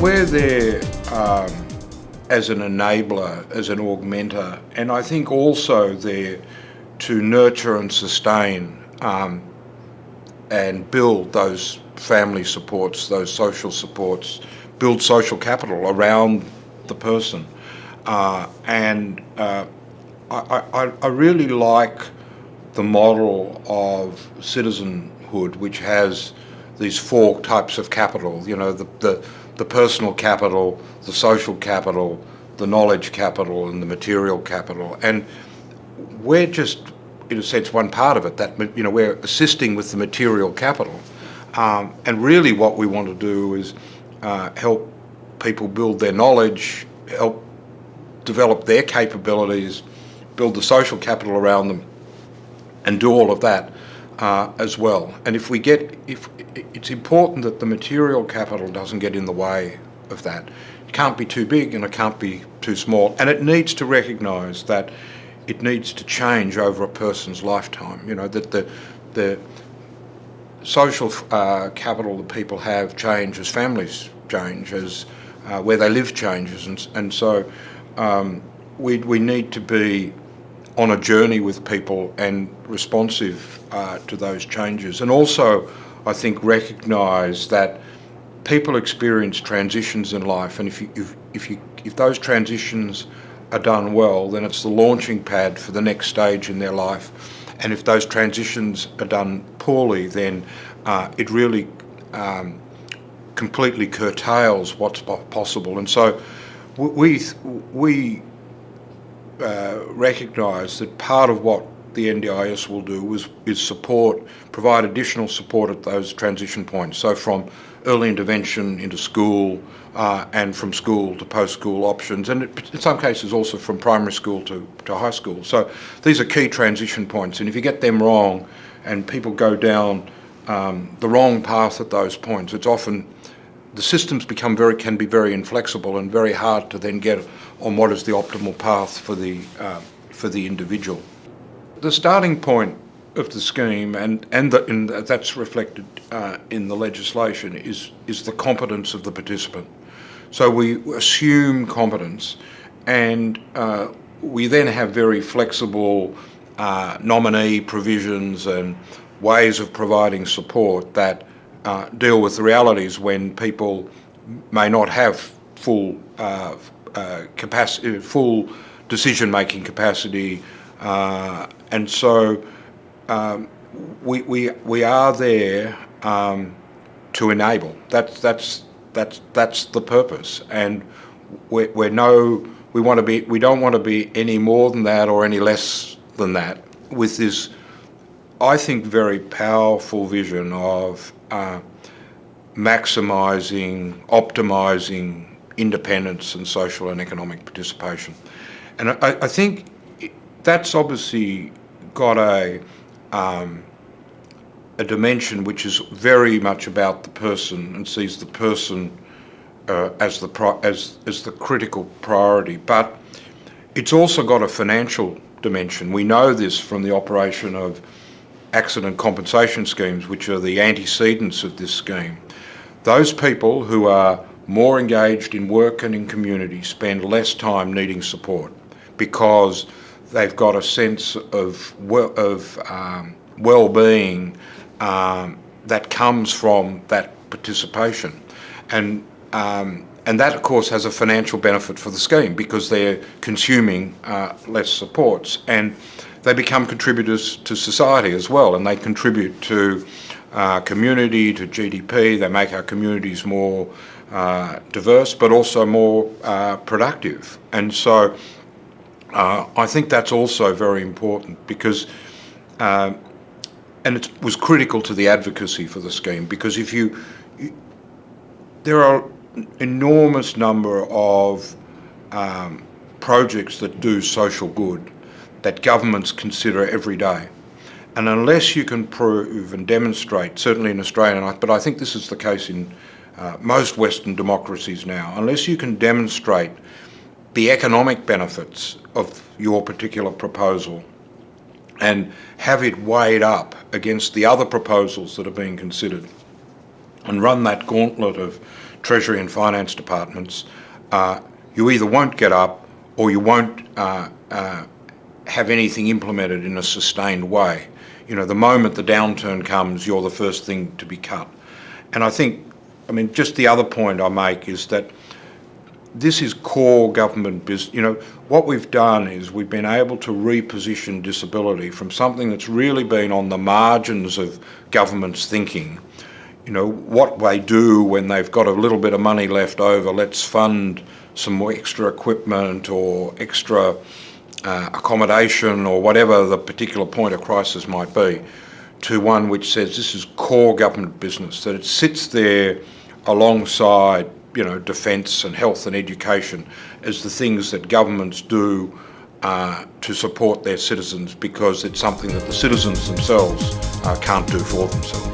We're there as an enabler, as an augmenter, and I think also there to nurture and sustain and build those family supports, those social supports, build social capital around the person. I really like the model of citizenhood, which has these four types of capital, you know, the personal capital, the social capital, the knowledge capital, and the material capital. And we're just, in a sense, one part of it, that, you know, we're assisting with the material capital. And really what we want to do is help people build their knowledge, help develop their capabilities, build the social capital around them, and do all of that as well. And if it's important that the material capital doesn't get in the way of that. It can't be too big and it can't be too small. And it needs to recognise that it needs to change over a person's lifetime. You know, that the social capital that people have change as families change, as where they live changes, and so we need to be on a journey with people and responsive to those changes, and also I think recognise that people experience transitions in life, and if those transitions are done well, then it's the launching pad for the next stage in their life. And if those transitions are done poorly, then it really completely curtails what's possible. And so we recognise that part of what the NDIS will do is provide additional support at those transition points. So from early intervention into school, and from school to post-school options, and in some cases also from primary school to high school. So these are key transition points, and if you get them wrong and people go down the wrong path at those points, it's often the systems can be very inflexible and very hard to then get on what is the optimal path for the individual. The starting point of the scheme, and that's reflected in the legislation, is the competence of the participant. So we assume competence, and we then have very flexible nominee provisions and ways of providing support that deal with the realities when people may not have full capacity, full decision-making capacity, and so we are there to enable. That's the purpose, and we don't want to be any more than that or any less than that, with this, I think, very powerful vision of maximising, optimising independence and social and economic participation. And I think that's obviously got a dimension which is very much about the person and sees the person as the critical priority. But it's also got a financial dimension. We know this from the operation of accident compensation schemes, which are the antecedents of this scheme. Those people who are more engaged in work and in community spend less time needing support because they've got a sense of well-being that comes from that participation, and that of course has a financial benefit for the scheme because they're consuming less supports, and they become contributors to society as well, and they contribute to community, to GDP. They make our communities more diverse, but also more productive. And so I think that's also very important because, and it was critical to the advocacy for the scheme, because there are enormous number of projects that do social good that governments consider every day. And unless you can prove and demonstrate, certainly in Australia, but I think this is the case in most Western democracies now, unless you can demonstrate the economic benefits of your particular proposal and have it weighed up against the other proposals that are being considered and run that gauntlet of Treasury and Finance departments, you either won't get up or you won't have anything implemented in a sustained way. You know, the moment the downturn comes, you're the first thing to be cut. And I think, I mean, just the other point I make is that this is core government business. You know, what we've done is we've been able to reposition disability from something that's really been on the margins of government's thinking. You know, what they do when they've got a little bit of money left over, let's fund some more extra equipment or extra accommodation or whatever the particular point of crisis might be, to one which says this is core government business, that it sits there alongside, you know, defence and health and education as the things that governments do to support their citizens, because it's something that the citizens themselves can't do for themselves.